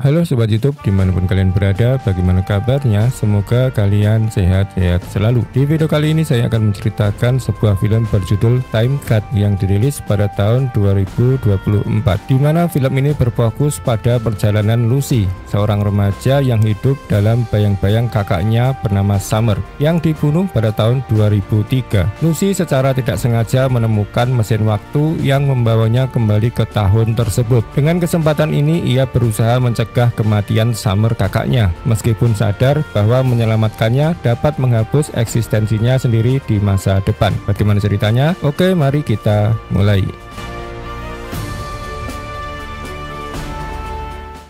Halo Sobat YouTube, dimanapun kalian berada, bagaimana kabarnya? Semoga kalian sehat-sehat selalu. Di video kali ini saya akan menceritakan sebuah film berjudul Time Cut yang dirilis pada tahun 2024, di mana film ini berfokus pada perjalanan Lucy, seorang remaja yang hidup dalam bayang-bayang kakaknya bernama Summer yang dibunuh pada tahun 2003. Lucy secara tidak sengaja menemukan mesin waktu yang membawanya kembali ke tahun tersebut. Dengan kesempatan ini ia berusaha mencegah kematian Summer kakaknya, meskipun sadar bahwa menyelamatkannya dapat menghapus eksistensinya sendiri di masa depan. Bagaimana ceritanya? Oke, mari kita mulai.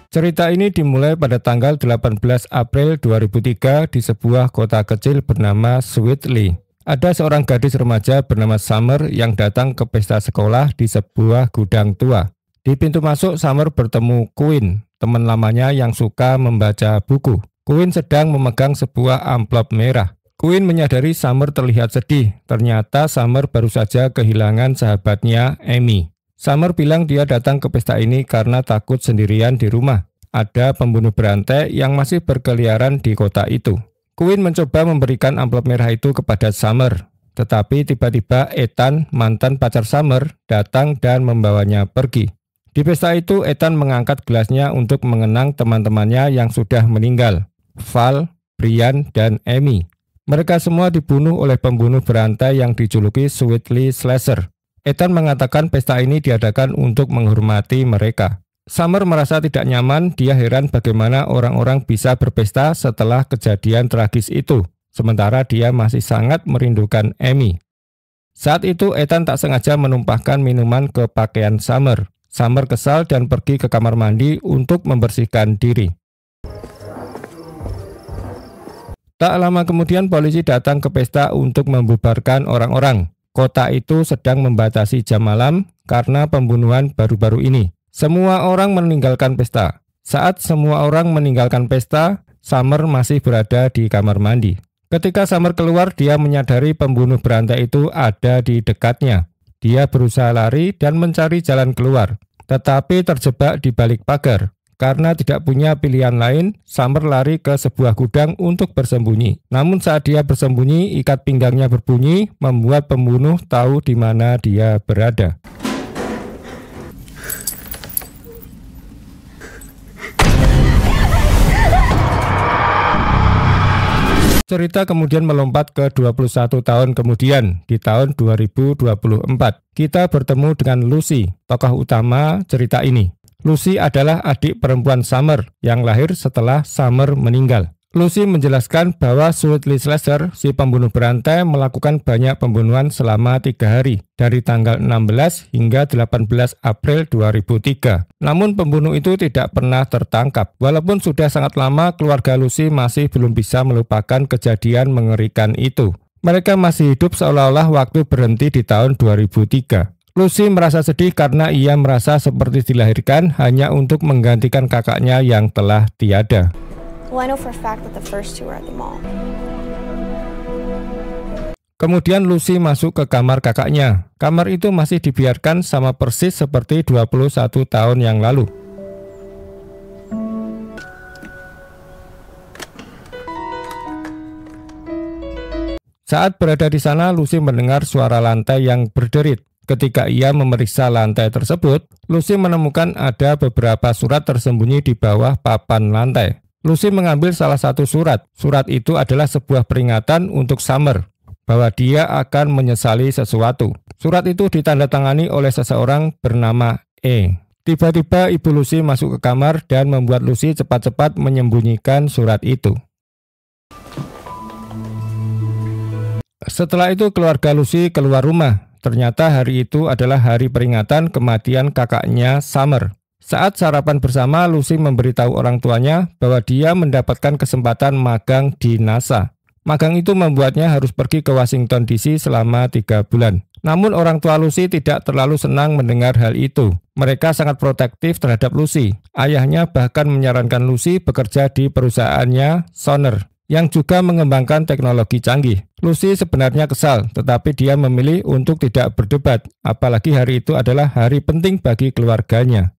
Cerita ini dimulai pada tanggal 18 April 2003 di sebuah kota kecil bernama Sweetly. Ada seorang gadis remaja bernama Summer yang datang ke pesta sekolah di sebuah gudang tua. Di pintu masuk, Summer bertemu Quinn, teman lamanya yang suka membaca buku. Quinn sedang memegang sebuah amplop merah. Quinn menyadari Summer terlihat sedih. Ternyata Summer baru saja kehilangan sahabatnya, Amy. Summer bilang dia datang ke pesta ini karena takut sendirian di rumah. Ada pembunuh berantai yang masih berkeliaran di kota itu. Quinn mencoba memberikan amplop merah itu kepada Summer. Tetapi tiba-tiba Ethan, mantan pacar Summer, datang dan membawanya pergi. Di pesta itu, Ethan mengangkat gelasnya untuk mengenang teman-temannya yang sudah meninggal, Val, Brian, dan Amy. Mereka semua dibunuh oleh pembunuh berantai yang dijuluki Sweetly Slasher. Ethan mengatakan pesta ini diadakan untuk menghormati mereka. Summer merasa tidak nyaman, dia heran bagaimana orang-orang bisa berpesta setelah kejadian tragis itu, sementara dia masih sangat merindukan Amy. Saat itu, Ethan tak sengaja menumpahkan minuman ke pakaian Summer. Summer kesal dan pergi ke kamar mandi untuk membersihkan diri. Tak lama kemudian polisi datang ke pesta untuk membubarkan orang-orang. Kota itu sedang membatasi jam malam karena pembunuhan baru-baru ini. Semua orang meninggalkan pesta. Saat semua orang meninggalkan pesta, Summer masih berada di kamar mandi. Ketika Summer keluar, dia menyadari pembunuh berantai itu ada di dekatnya. Dia berusaha lari dan mencari jalan keluar, tetapi terjebak di balik pagar. Karena tidak punya pilihan lain, Summer lari ke sebuah gudang untuk bersembunyi. Namun saat dia bersembunyi, ikat pinggangnya berbunyi, membuat pembunuh tahu di mana dia berada. Cerita kemudian melompat ke 21 tahun kemudian, di tahun 2024. Kita bertemu dengan Lucy, tokoh utama cerita ini. Lucy adalah adik perempuan Summer yang lahir setelah Summer meninggal. Lucy menjelaskan bahwa Sweetly Slasher, si pembunuh berantai, melakukan banyak pembunuhan selama 3 hari, dari tanggal 16 hingga 18 April 2003. Namun pembunuh itu tidak pernah tertangkap. Walaupun sudah sangat lama, keluarga Lucy masih belum bisa melupakan kejadian mengerikan itu. Mereka masih hidup seolah-olah waktu berhenti di tahun 2003. Lucy merasa sedih karena ia merasa seperti dilahirkan hanya untuk menggantikan kakaknya yang telah tiada. Well, I know for a fact that the first two were at the mall. Kemudian Lucy masuk ke kamar kakaknya. Kamar itu masih dibiarkan sama persis seperti 21 tahun yang lalu. Saat berada di sana, Lucy mendengar suara lantai yang berderit. Ketika ia memeriksa lantai tersebut, Lucy menemukan ada beberapa surat tersembunyi di bawah papan lantai. Lucy mengambil salah satu surat. Surat itu adalah sebuah peringatan untuk Summer bahwa dia akan menyesali sesuatu. Surat itu ditandatangani oleh seseorang bernama E. Tiba-tiba ibu Lucy masuk ke kamar dan membuat Lucy cepat-cepat menyembunyikan surat itu. Setelah itu keluarga Lucy keluar rumah. Ternyata hari itu adalah hari peringatan kematian kakaknya Summer. Saat sarapan bersama, Lucy memberitahu orang tuanya bahwa dia mendapatkan kesempatan magang di NASA. Magang itu membuatnya harus pergi ke Washington DC selama 3 bulan. Namun orang tua Lucy tidak terlalu senang mendengar hal itu. Mereka sangat protektif terhadap Lucy. Ayahnya bahkan menyarankan Lucy bekerja di perusahaannya Soner, yang juga mengembangkan teknologi canggih. Lucy sebenarnya kesal, tetapi dia memilih untuk tidak berdebat, apalagi hari itu adalah hari penting bagi keluarganya.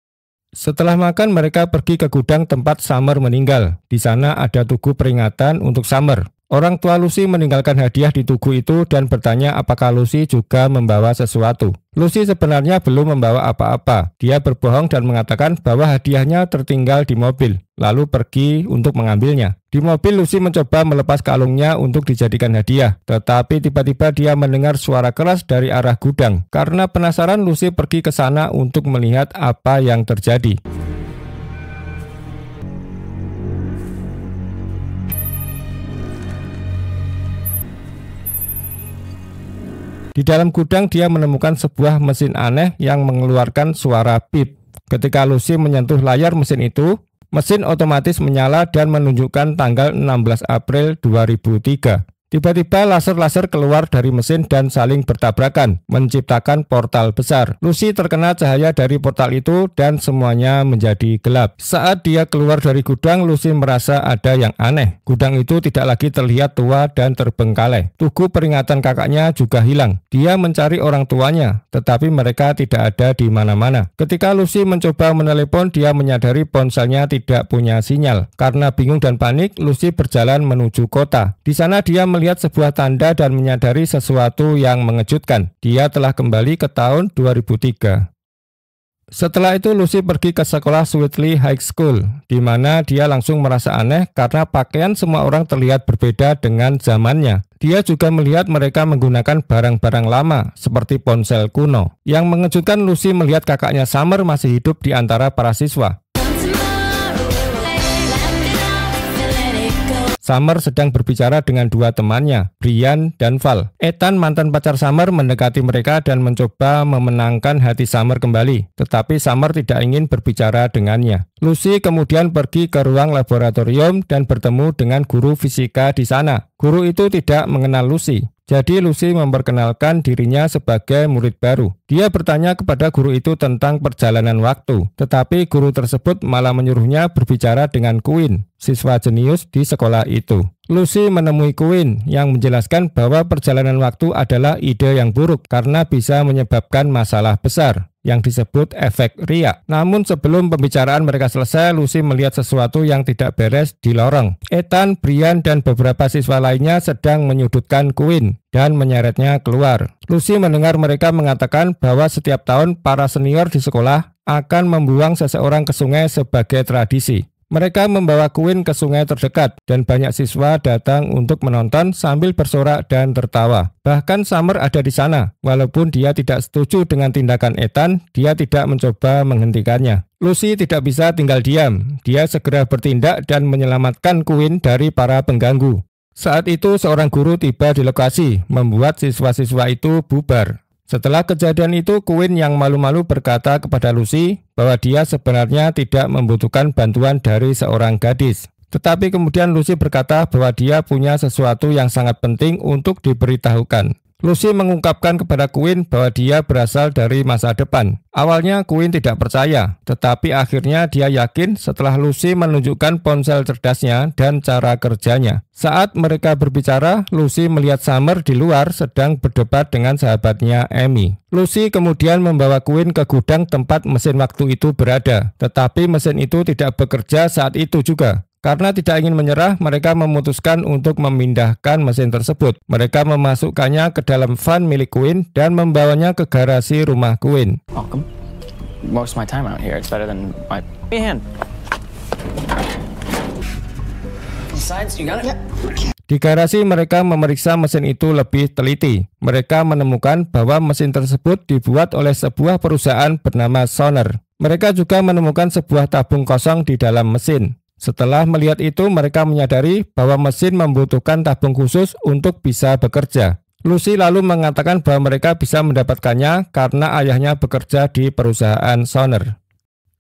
Setelah makan, mereka pergi ke gudang tempat Summer meninggal. Di sana ada tugu peringatan untuk Summer. Orang tua Lucy meninggalkan hadiah di tugu itu dan bertanya apakah Lucy juga membawa sesuatu. Lucy sebenarnya belum membawa apa-apa. Dia berbohong dan mengatakan bahwa hadiahnya tertinggal di mobil, lalu pergi untuk mengambilnya. Di mobil, Lucy mencoba melepas kalungnya untuk dijadikan hadiah, tetapi tiba-tiba dia mendengar suara keras dari arah gudang. Karena penasaran, Lucy pergi ke sana untuk melihat apa yang terjadi. Di dalam gudang, dia menemukan sebuah mesin aneh yang mengeluarkan suara pip. Ketika Lucy menyentuh layar mesin itu, mesin otomatis menyala dan menunjukkan tanggal 16 April 2003. Tiba-tiba laser-laser keluar dari mesin dan saling bertabrakan, menciptakan portal besar. Lucy terkena cahaya dari portal itu dan semuanya menjadi gelap. Saat dia keluar dari gudang, Lucy merasa ada yang aneh. Gudang itu tidak lagi terlihat tua dan terbengkalai. Tugu peringatan kakaknya juga hilang. Dia mencari orang tuanya, tetapi mereka tidak ada di mana-mana. Ketika Lucy mencoba menelepon, dia menyadari ponselnya tidak punya sinyal. Karena bingung dan panik, Lucy berjalan menuju kota. Di sana dia melihat sebuah tanda dan menyadari sesuatu yang mengejutkan. Dia telah kembali ke tahun 2003. Setelah itu, Lucy pergi ke sekolah Sweetley High School, di mana dia langsung merasa aneh karena pakaian semua orang terlihat berbeda dengan zamannya. Dia juga melihat mereka menggunakan barang-barang lama, seperti ponsel kuno. Yang mengejutkan, Lucy melihat kakaknya Summer masih hidup di antara para siswa. Summer sedang berbicara dengan dua temannya, Brian dan Val. Ethan, mantan pacar Summer, mendekati mereka dan mencoba memenangkan hati Summer kembali. Tetapi Summer tidak ingin berbicara dengannya. Lucy kemudian pergi ke ruang laboratorium dan bertemu dengan guru fisika di sana. Guru itu tidak mengenal Lucy. Jadi Lucy memperkenalkan dirinya sebagai murid baru. Dia bertanya kepada guru itu tentang perjalanan waktu, tetapi guru tersebut malah menyuruhnya berbicara dengan Quinn, siswa jenius di sekolah itu. Lucy menemui Quinn yang menjelaskan bahwa perjalanan waktu adalah ide yang buruk karena bisa menyebabkan masalah besar yang disebut efek riak. Namun sebelum pembicaraan mereka selesai, Lucy melihat sesuatu yang tidak beres di lorong. Ethan, Brian, dan beberapa siswa lainnya sedang menyudutkan Quinn dan menyeretnya keluar. Lucy mendengar mereka mengatakan bahwa setiap tahun para senior di sekolah akan membuang seseorang ke sungai sebagai tradisi. Mereka membawa Quinn ke sungai terdekat dan banyak siswa datang untuk menonton sambil bersorak dan tertawa. Bahkan Summer ada di sana. Walaupun dia tidak setuju dengan tindakan Ethan, dia tidak mencoba menghentikannya. Lucy tidak bisa tinggal diam. Dia segera bertindak dan menyelamatkan Quinn dari para pengganggu. Saat itu seorang guru tiba di lokasi, membuat siswa-siswa itu bubar. Setelah kejadian itu, Quinn yang malu-malu berkata kepada Lucy bahwa dia sebenarnya tidak membutuhkan bantuan dari seorang gadis. Tetapi kemudian Lucy berkata bahwa dia punya sesuatu yang sangat penting untuk diberitahukan. Lucy mengungkapkan kepada Quinn bahwa dia berasal dari masa depan. Awalnya Quinn tidak percaya, tetapi akhirnya dia yakin setelah Lucy menunjukkan ponsel cerdasnya dan cara kerjanya. Saat mereka berbicara, Lucy melihat Summer di luar sedang berdebat dengan sahabatnya Amy. Lucy kemudian membawa Quinn ke gudang tempat mesin waktu itu berada, tetapi mesin itu tidak bekerja saat itu juga. Karena tidak ingin menyerah, mereka memutuskan untuk memindahkan mesin tersebut. Mereka memasukkannya ke dalam van milik Quinn dan membawanya ke garasi rumah Quinn. Welcome. Most of my time out here. It's better than my hand. Sides, you got it? Di garasi mereka memeriksa mesin itu lebih teliti. Mereka menemukan bahwa mesin tersebut dibuat oleh sebuah perusahaan bernama Sonner. Mereka juga menemukan sebuah tabung kosong di dalam mesin. Setelah melihat itu, mereka menyadari bahwa mesin membutuhkan tabung khusus untuk bisa bekerja. Lucy lalu mengatakan bahwa mereka bisa mendapatkannya karena ayahnya bekerja di perusahaan Sonner.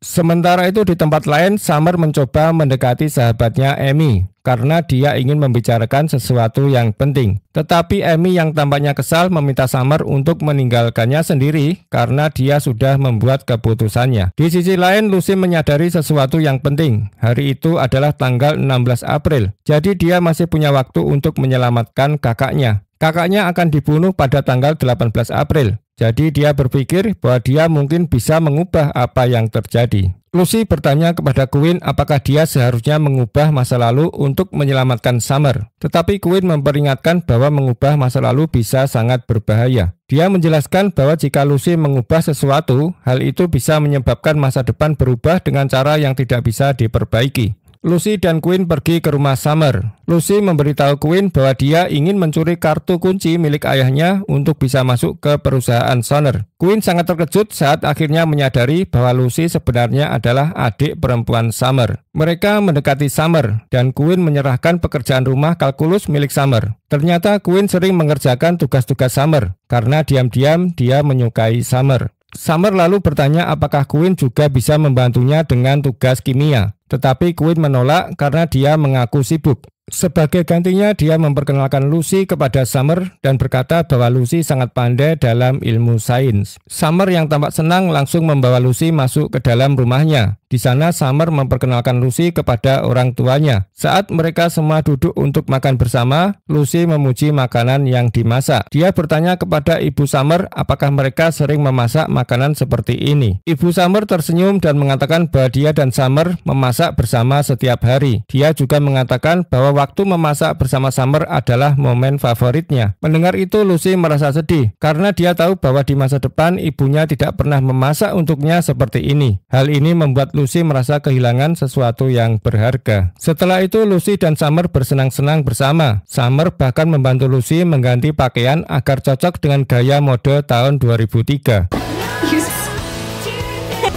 Sementara itu di tempat lain, Summer mencoba mendekati sahabatnya Amy karena dia ingin membicarakan sesuatu yang penting. Tetapi Amy yang tampaknya kesal meminta Summer untuk meninggalkannya sendiri karena dia sudah membuat keputusannya. Di sisi lain, Lucy menyadari sesuatu yang penting. Hari itu adalah tanggal 16 April, jadi dia masih punya waktu untuk menyelamatkan kakaknya. Kakaknya akan dibunuh pada tanggal 18 April. Jadi dia berpikir bahwa dia mungkin bisa mengubah apa yang terjadi. Lucy bertanya kepada Quinn apakah dia seharusnya mengubah masa lalu untuk menyelamatkan Summer. Tetapi Quinn memperingatkan bahwa mengubah masa lalu bisa sangat berbahaya. Dia menjelaskan bahwa jika Lucy mengubah sesuatu, hal itu bisa menyebabkan masa depan berubah dengan cara yang tidak bisa diperbaiki. Lucy dan Quinn pergi ke rumah Summer. Lucy memberitahu Quinn bahwa dia ingin mencuri kartu kunci milik ayahnya untuk bisa masuk ke perusahaan Sonner. Quinn sangat terkejut saat akhirnya menyadari bahwa Lucy sebenarnya adalah adik perempuan Summer. Mereka mendekati Summer dan Quinn menyerahkan pekerjaan rumah kalkulus milik Summer. Ternyata Quinn sering mengerjakan tugas-tugas Summer karena diam-diam dia menyukai Summer. Summer lalu bertanya apakah Quinn juga bisa membantunya dengan tugas kimia. Tetapi Quinn menolak karena dia mengaku sibuk. Sebagai gantinya, dia memperkenalkan Lucy kepada Summer dan berkata bahwa Lucy sangat pandai dalam ilmu sains. Summer yang tampak senang langsung membawa Lucy masuk ke dalam rumahnya. Di sana Summer memperkenalkan Lucy kepada orang tuanya. Saat mereka semua duduk untuk makan bersama, Lucy memuji makanan yang dimasak. Dia bertanya kepada Ibu Summer apakah mereka sering memasak makanan seperti ini. Ibu Summer tersenyum dan mengatakan bahwa dia dan Summer memasak bersama setiap hari. Dia juga mengatakan bahwa waktu memasak bersama Summer adalah momen favoritnya. Mendengar itu Lucy merasa sedih karena dia tahu bahwa di masa depan ibunya tidak pernah memasak untuknya seperti ini. Hal ini membuat Lucy merasa kehilangan sesuatu yang berharga. Setelah itu Lucy dan Summer bersenang-senang bersama. Summer bahkan membantu Lucy mengganti pakaian agar cocok dengan gaya mode tahun 2003.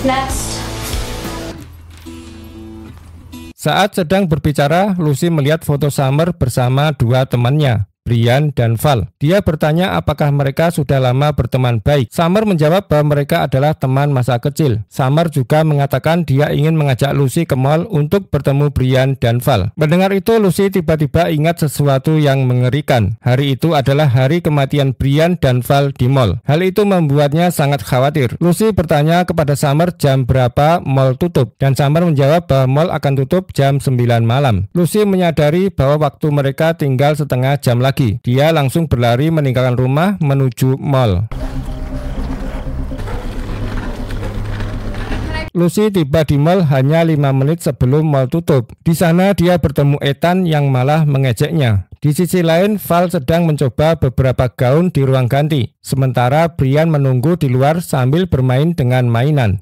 Next. Saat sedang berbicara, Lucy melihat foto Summer bersama dua temannya, Brian dan Val. Dia bertanya apakah mereka sudah lama berteman baik. Summer menjawab bahwa mereka adalah teman masa kecil. Summer juga mengatakan dia ingin mengajak Lucy ke mall untuk bertemu Brian dan Val. Mendengar itu, Lucy tiba-tiba ingat sesuatu yang mengerikan. Hari itu adalah hari kematian Brian dan Val di mall. Hal itu membuatnya sangat khawatir. Lucy bertanya kepada Summer jam berapa mall tutup, dan Summer menjawab bahwa mall akan tutup jam 9 malam. Lucy menyadari bahwa waktu mereka tinggal setengah jam lagi. Dia langsung berlari meninggalkan rumah menuju mall. Lucy tiba di mall hanya 5 menit sebelum mall tutup. Di sana dia bertemu Ethan yang malah mengejeknya. Di sisi lain, Val sedang mencoba beberapa gaun di ruang ganti. Sementara Brian menunggu di luar sambil bermain dengan mainan.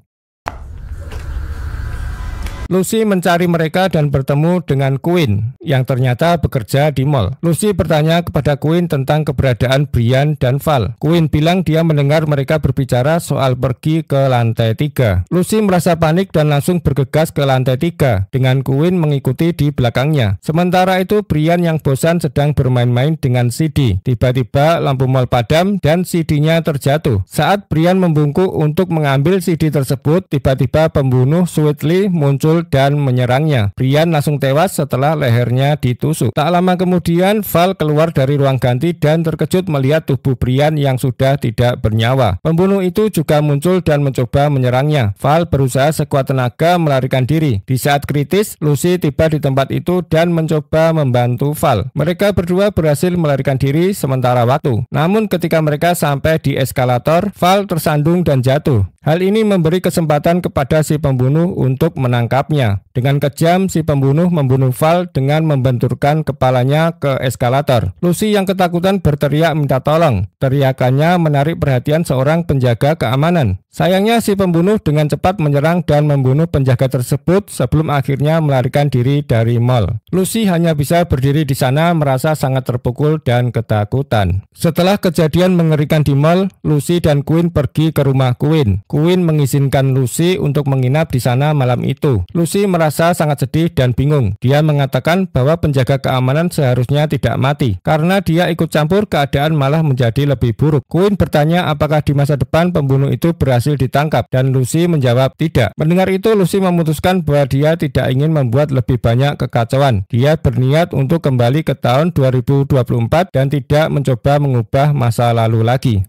Lucy mencari mereka dan bertemu dengan Quinn yang ternyata bekerja di mall. Lucy bertanya kepada Quinn tentang keberadaan Brian dan Val. Quinn bilang dia mendengar mereka berbicara soal pergi ke lantai 3. Lucy merasa panik dan langsung bergegas ke lantai 3 dengan Quinn mengikuti di belakangnya. Sementara itu Brian yang bosan sedang bermain-main dengan CD. Tiba-tiba lampu mall padam dan CD-nya terjatuh. Saat Brian membungkuk untuk mengambil CD tersebut, tiba-tiba pembunuh Sweetley muncul dan menyerangnya. Brian langsung tewas setelah lehernya ditusuk. Tak lama kemudian, Val keluar dari ruang ganti dan terkejut melihat tubuh Brian yang sudah tidak bernyawa. Pembunuh itu juga muncul dan mencoba menyerangnya. Val berusaha sekuat tenaga melarikan diri. Di saat kritis, Lucy tiba di tempat itu dan mencoba membantu Val. Mereka berdua berhasil melarikan diri sementara waktu. Namun ketika mereka sampai di eskalator, Val tersandung dan jatuh. Hal ini memberi kesempatan kepada si pembunuh untuk menangkapnya. Dengan kejam, si pembunuh membunuh Val dengan membenturkan kepalanya ke eskalator. Lucy yang ketakutan berteriak minta tolong. Teriakannya menarik perhatian seorang penjaga keamanan. Sayangnya si pembunuh dengan cepat menyerang dan membunuh penjaga tersebut sebelum akhirnya melarikan diri dari mall. Lucy hanya bisa berdiri di sana merasa sangat terpukul dan ketakutan. Setelah kejadian mengerikan di mall, Lucy dan Quinn pergi ke rumah Quinn. Quinn mengizinkan Lucy untuk menginap di sana malam itu. Lucy merasa sangat sedih dan bingung. Dia mengatakan bahwa penjaga keamanan seharusnya tidak mati karena dia ikut campur keadaan malah menjadi lebih buruk. Quinn bertanya apakah di masa depan pembunuh itu berhasil ditangkap dan Lucy menjawab tidak. Mendengar itu Lucy memutuskan bahwa dia tidak ingin membuat lebih banyak kekacauan. Dia berniat untuk kembali ke tahun 2024 dan tidak mencoba mengubah masa lalu lagi.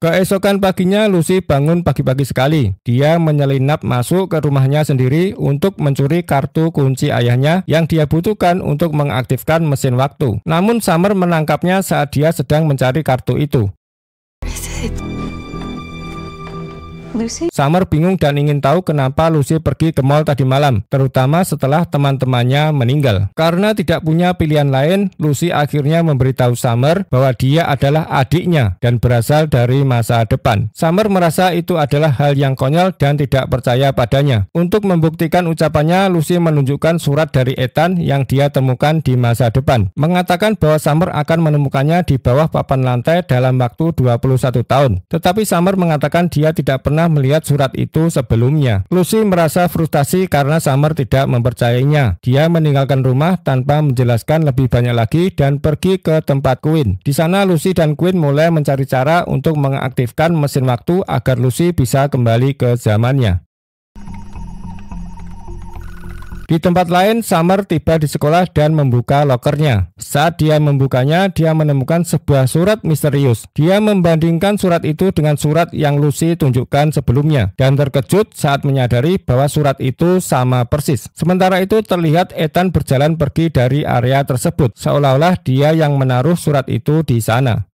Keesokan paginya Lucy bangun pagi-pagi sekali. Dia menyelinap masuk ke rumahnya sendiri untuk mencuri kartu kunci ayahnya yang dia butuhkan untuk mengaktifkan mesin waktu. Namun Summer menangkapnya saat dia sedang mencari kartu itu. Lucy? Summer bingung dan ingin tahu kenapa Lucy pergi ke mall tadi malam, terutama setelah teman-temannya meninggal. Karena tidak punya pilihan lain, Lucy akhirnya memberitahu Summer bahwa dia adalah adiknya dan berasal dari masa depan. Summer merasa itu adalah hal yang konyol dan tidak percaya padanya. Untuk membuktikan ucapannya, Lucy menunjukkan surat dari Ethan yang dia temukan di masa depan, mengatakan bahwa Summer akan menemukannya di bawah papan lantai dalam waktu 21 tahun. Tetapi Summer mengatakan dia tidak pernah melihat surat itu sebelumnya. Lucy merasa frustasi karena Summer tidak mempercayainya. Dia meninggalkan rumah tanpa menjelaskan lebih banyak lagi dan pergi ke tempat Quinn. Di sana Lucy dan Quinn mulai mencari cara untuk mengaktifkan mesin waktu agar Lucy bisa kembali ke zamannya. Di tempat lain, Summer tiba di sekolah dan membuka lokernya. Saat dia membukanya, dia menemukan sebuah surat misterius. Dia membandingkan surat itu dengan surat yang Lucy tunjukkan sebelumnya, dan terkejut saat menyadari bahwa surat itu sama persis. Sementara itu terlihat Ethan berjalan pergi dari area tersebut, seolah-olah dia yang menaruh surat itu di sana.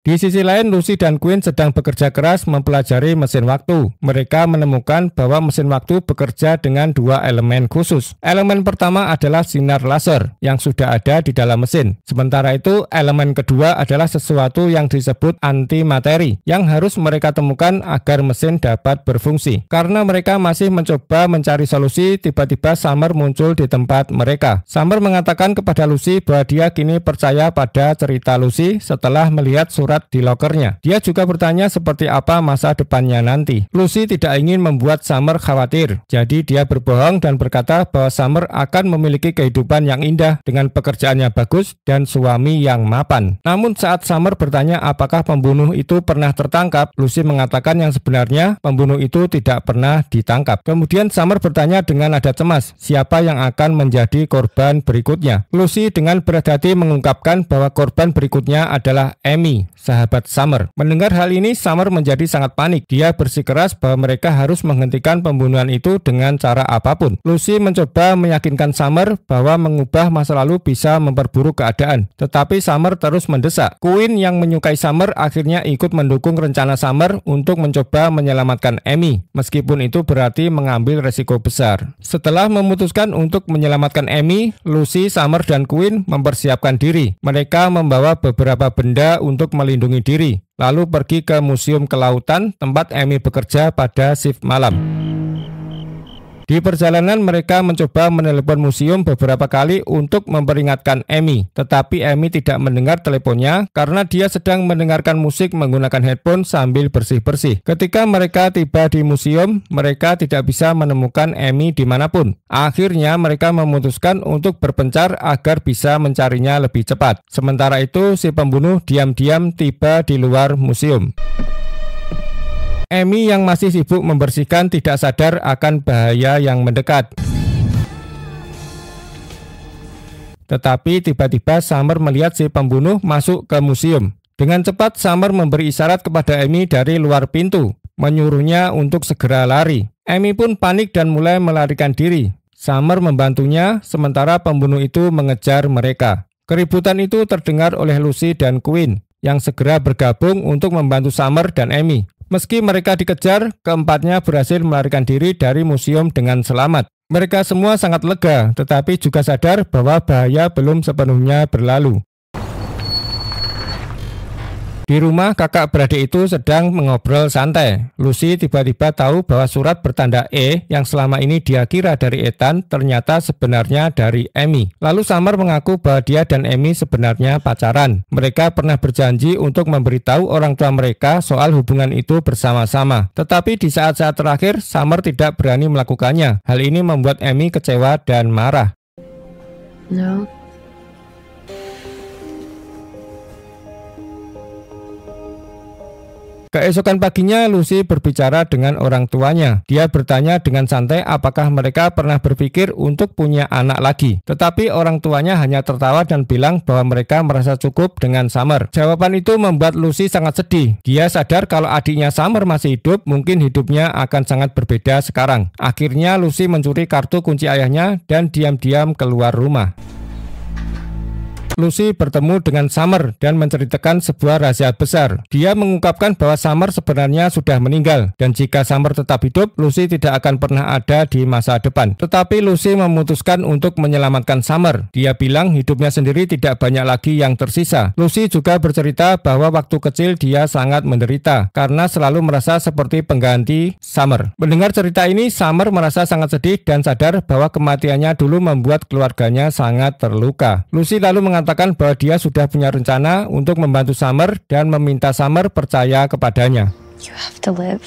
Di sisi lain, Lucy dan Quinn sedang bekerja keras mempelajari mesin waktu. Mereka menemukan bahwa mesin waktu bekerja dengan dua elemen khusus. Elemen pertama adalah sinar laser yang sudah ada di dalam mesin. Sementara itu, elemen kedua adalah sesuatu yang disebut antimateri yang harus mereka temukan agar mesin dapat berfungsi. Karena mereka masih mencoba mencari solusi, tiba-tiba Summer muncul di tempat mereka. Summer mengatakan kepada Lucy bahwa dia kini percaya pada cerita Lucy setelah melihat surat di lokernya. Dia juga bertanya seperti apa masa depannya nanti. Lucy tidak ingin membuat Summer khawatir, jadi dia berbohong dan berkata bahwa Summer akan memiliki kehidupan yang indah dengan pekerjaannya bagus dan suami yang mapan. Namun saat Summer bertanya apakah pembunuh itu pernah tertangkap, Lucy mengatakan yang sebenarnya pembunuh itu tidak pernah ditangkap. Kemudian Summer bertanya dengan nada cemas, siapa yang akan menjadi korban berikutnya. Lucy dengan berat hati mengungkapkan bahwa korban berikutnya adalah Amy, sahabat Summer. Mendengar hal ini, Summer menjadi sangat panik. Dia bersikeras bahwa mereka harus menghentikan pembunuhan itu dengan cara apapun. Lucy mencoba meyakinkan Summer bahwa mengubah masa lalu bisa memperburuk keadaan. Tetapi Summer terus mendesak. Quinn yang menyukai Summer akhirnya ikut mendukung rencana Summer untuk mencoba menyelamatkan Amy, meskipun itu berarti mengambil resiko besar. Setelah memutuskan untuk menyelamatkan Amy, Lucy, Summer, dan Quinn mempersiapkan diri. Mereka membawa beberapa benda untuk melindungi diri, lalu pergi ke museum kelautan tempat Amy bekerja pada shift malam. Di perjalanan mereka mencoba menelepon museum beberapa kali untuk memperingatkan Amy, tetapi Amy tidak mendengar teleponnya karena dia sedang mendengarkan musik menggunakan headphone sambil bersih-bersih. Ketika mereka tiba di museum, mereka tidak bisa menemukan Amy dimanapun. Akhirnya mereka memutuskan untuk berpencar agar bisa mencarinya lebih cepat. Sementara itu, si pembunuh diam-diam tiba di luar museum. Amy yang masih sibuk membersihkan tidak sadar akan bahaya yang mendekat. Tetapi tiba-tiba Summer melihat si pembunuh masuk ke museum. Dengan cepat Summer memberi isyarat kepada Amy dari luar pintu, menyuruhnya untuk segera lari. Amy pun panik dan mulai melarikan diri. Summer membantunya sementara pembunuh itu mengejar mereka. Keributan itu terdengar oleh Lucy dan Quinn yang segera bergabung untuk membantu Summer dan Amy. Meski mereka dikejar, keempatnya berhasil melarikan diri dari museum dengan selamat. Mereka semua sangat lega, tetapi juga sadar bahwa bahaya belum sepenuhnya berlalu. Di rumah, kakak beradik itu sedang mengobrol santai. Lucy tiba-tiba tahu bahwa surat bertanda E yang selama ini dia kira dari Ethan ternyata sebenarnya dari Amy. Lalu Summer mengaku bahwa dia dan Amy sebenarnya pacaran. Mereka pernah berjanji untuk memberitahu orang tua mereka soal hubungan itu bersama-sama. Tetapi di saat-saat terakhir, Summer tidak berani melakukannya. Hal ini membuat Amy kecewa dan marah. No. Keesokan paginya, Lucy berbicara dengan orang tuanya. Dia bertanya dengan santai apakah mereka pernah berpikir untuk punya anak lagi. Tetapi orang tuanya hanya tertawa dan bilang bahwa mereka merasa cukup dengan Summer. Jawaban itu membuat Lucy sangat sedih. Dia sadar kalau adiknya Summer masih hidup, mungkin hidupnya akan sangat berbeda sekarang. Akhirnya Lucy mencuri kartu kunci ayahnya dan diam-diam keluar rumah. Lucy bertemu dengan Summer dan menceritakan sebuah rahasia besar. Dia mengungkapkan bahwa Summer sebenarnya sudah meninggal, dan jika Summer tetap hidup, Lucy tidak akan pernah ada di masa depan. Tetapi Lucy memutuskan untuk menyelamatkan Summer. Dia bilang hidupnya sendiri tidak banyak lagi yang tersisa. Lucy juga bercerita bahwa waktu kecil dia sangat menderita karena selalu merasa seperti pengganti Summer. Mendengar cerita ini, Summer merasa sangat sedih dan sadar bahwa kematiannya dulu membuat keluarganya sangat terluka. Lucy lalu mengatakan bahwa dia sudah punya rencana untuk membantu Summer dan meminta Summer percaya kepadanya. You have to live.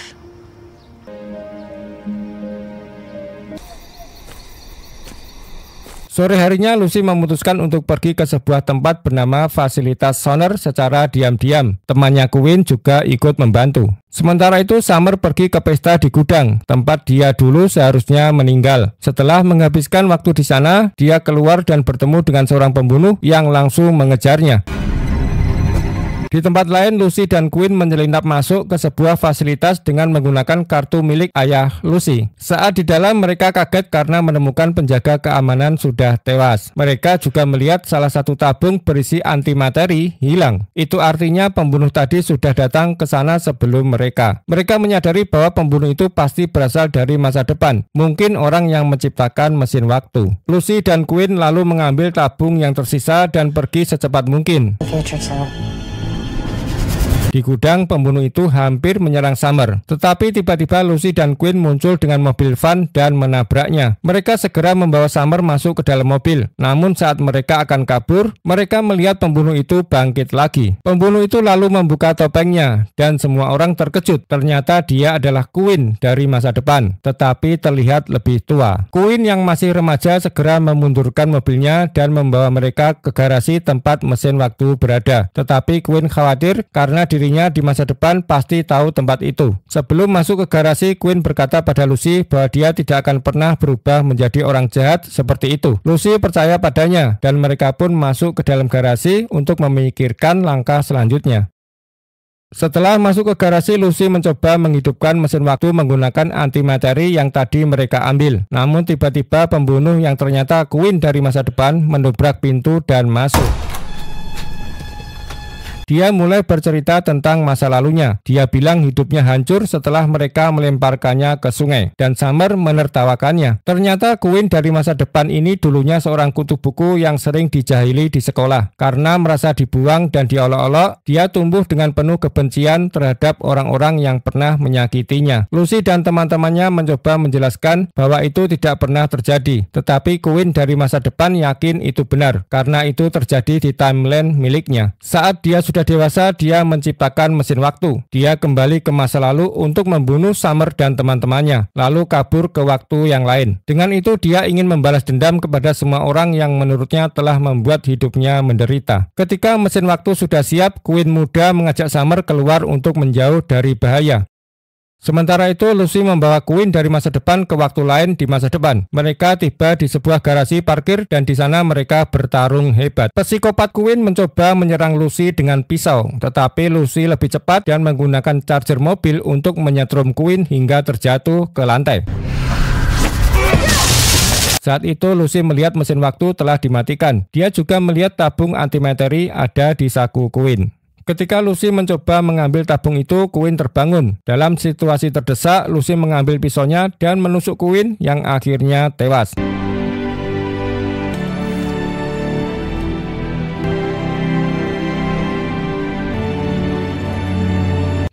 Sore harinya, Lucy memutuskan untuk pergi ke sebuah tempat bernama Fasilitas Sonner secara diam-diam. Temannya Quinn juga ikut membantu. Sementara itu, Summer pergi ke pesta di gudang, tempat dia dulu seharusnya meninggal. Setelah menghabiskan waktu di sana, dia keluar dan bertemu dengan seorang pembunuh yang langsung mengejarnya. Di tempat lain, Lucy dan Quinn menyelinap masuk ke sebuah fasilitas dengan menggunakan kartu milik ayah Lucy. Saat di dalam, mereka kaget karena menemukan penjaga keamanan sudah tewas. Mereka juga melihat salah satu tabung berisi antimateri hilang. Itu artinya pembunuh tadi sudah datang ke sana sebelum mereka. Mereka menyadari bahwa pembunuh itu pasti berasal dari masa depan. Mungkin orang yang menciptakan mesin waktu. Lucy dan Quinn lalu mengambil tabung yang tersisa dan pergi secepat mungkin. Di gudang, pembunuh itu hampir menyerang Summer. Tetapi tiba-tiba Lucy dan Quinn muncul dengan mobil van dan menabraknya. Mereka segera membawa Summer masuk ke dalam mobil. Namun saat mereka akan kabur, mereka melihat pembunuh itu bangkit lagi. Pembunuh itu lalu membuka topengnya dan semua orang terkejut. Ternyata dia adalah Quinn dari masa depan, tetapi terlihat lebih tua. Quinn yang masih remaja segera memundurkan mobilnya dan membawa mereka ke garasi tempat mesin waktu berada. Tetapi Quinn khawatir karena dirinya di masa depan pasti tahu tempat itu. Sebelum masuk ke garasi, Quinn berkata pada Lucy bahwa dia tidak akan pernah berubah menjadi orang jahat seperti itu. Lucy percaya padanya dan mereka pun masuk ke dalam garasi untuk memikirkan langkah selanjutnya. Setelah masuk ke garasi, Lucy mencoba menghidupkan mesin waktu menggunakan antimateri yang tadi mereka ambil. Namun tiba-tiba pembunuh yang ternyata Quinn dari masa depan mendobrak pintu dan masuk. Dia mulai bercerita tentang masa lalunya. Dia bilang hidupnya hancur setelah mereka melemparkannya ke sungai, dan Summer menertawakannya. Ternyata Quinn dari masa depan ini dulunya seorang kutu buku yang sering dijahili di sekolah. Karena merasa dibuang dan diolok-olok, dia tumbuh dengan penuh kebencian terhadap orang-orang yang pernah menyakitinya. Lucy dan teman-temannya mencoba menjelaskan bahwa itu tidak pernah terjadi. Tetapi Quinn dari masa depan yakin itu benar, karena itu terjadi di timeline miliknya. Saat dia sudah dewasa, dia menciptakan mesin waktu. Dia kembali ke masa lalu untuk membunuh Summer dan teman-temannya, lalu kabur ke waktu yang lain. Dengan itu, dia ingin membalas dendam kepada semua orang yang menurutnya telah membuat hidupnya menderita. Ketika mesin waktu sudah siap, Quinn muda mengajak Summer keluar untuk menjauh dari bahaya. Sementara itu, Lucy membawa Quinn dari masa depan ke waktu lain di masa depan. Mereka tiba di sebuah garasi parkir dan di sana mereka bertarung hebat. Psikopat Quinn mencoba menyerang Lucy dengan pisau, tetapi Lucy lebih cepat dan menggunakan charger mobil untuk menyetrum Quinn hingga terjatuh ke lantai. Saat itu Lucy melihat mesin waktu telah dimatikan. Dia juga melihat tabung antimateri ada di saku Quinn. Ketika Lucy mencoba mengambil tabung itu, Quinn terbangun. Dalam situasi terdesak, Lucy mengambil pisaunya dan menusuk Quinn yang akhirnya tewas.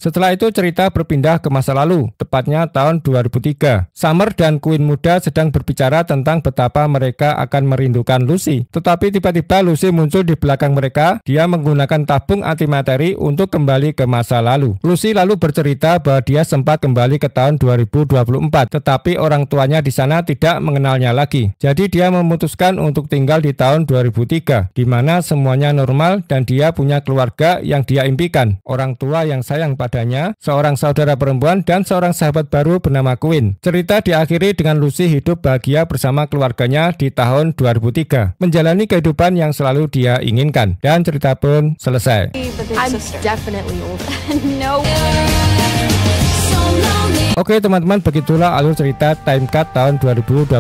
Setelah itu cerita berpindah ke masa lalu, tepatnya tahun 2003. Summer dan Quinn muda sedang berbicara tentang betapa mereka akan merindukan Lucy. Tetapi tiba-tiba Lucy muncul di belakang mereka. Dia menggunakan tabung antimateri untuk kembali ke masa lalu. Lucy lalu bercerita bahwa dia sempat kembali ke tahun 2024, tetapi orang tuanya di sana tidak mengenalnya lagi. Jadi dia memutuskan untuk tinggal di tahun 2003, di mana semuanya normal dan dia punya keluarga yang dia impikan, orang tua yang sayang pada seorang saudara perempuan dan seorang sahabat baru bernama Quinn. Cerita diakhiri dengan Lucy hidup bahagia bersama keluarganya di tahun 2003, menjalani kehidupan yang selalu dia inginkan. Dan cerita pun selesai. I'm definitely old. No. So lonely. Oke teman-teman, begitulah alur cerita Time Cut tahun 2024,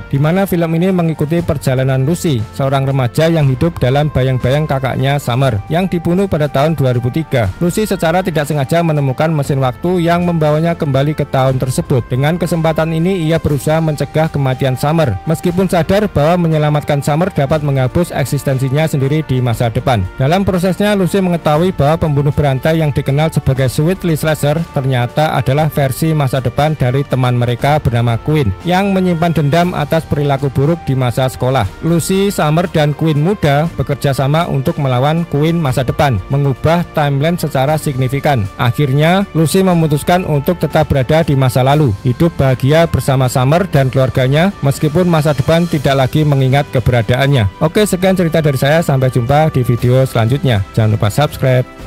di mana film ini mengikuti perjalanan Lucy, seorang remaja yang hidup dalam bayang-bayang kakaknya Summer yang dibunuh pada tahun 2003. Lucy secara tidak sengaja menemukan mesin waktu yang membawanya kembali ke tahun tersebut. Dengan kesempatan ini ia berusaha mencegah kematian Summer, meskipun sadar bahwa menyelamatkan Summer dapat menghapus eksistensinya sendiri di masa depan. Dalam prosesnya Lucy mengetahui bahwa pembunuh berantai yang dikenal sebagai Sweet Lee Slasher ternyata adalah versi masa depan dari teman mereka bernama Quinn yang menyimpan dendam atas perilaku buruk di masa sekolah. Lucy, Summer, dan Quinn muda bekerja sama untuk melawan Quinn masa depan, mengubah timeline secara signifikan. Akhirnya, Lucy memutuskan untuk tetap berada di masa lalu, hidup bahagia bersama Summer dan keluarganya meskipun masa depan tidak lagi mengingat keberadaannya. Oke, sekian cerita dari saya, sampai jumpa di video selanjutnya. Jangan lupa subscribe.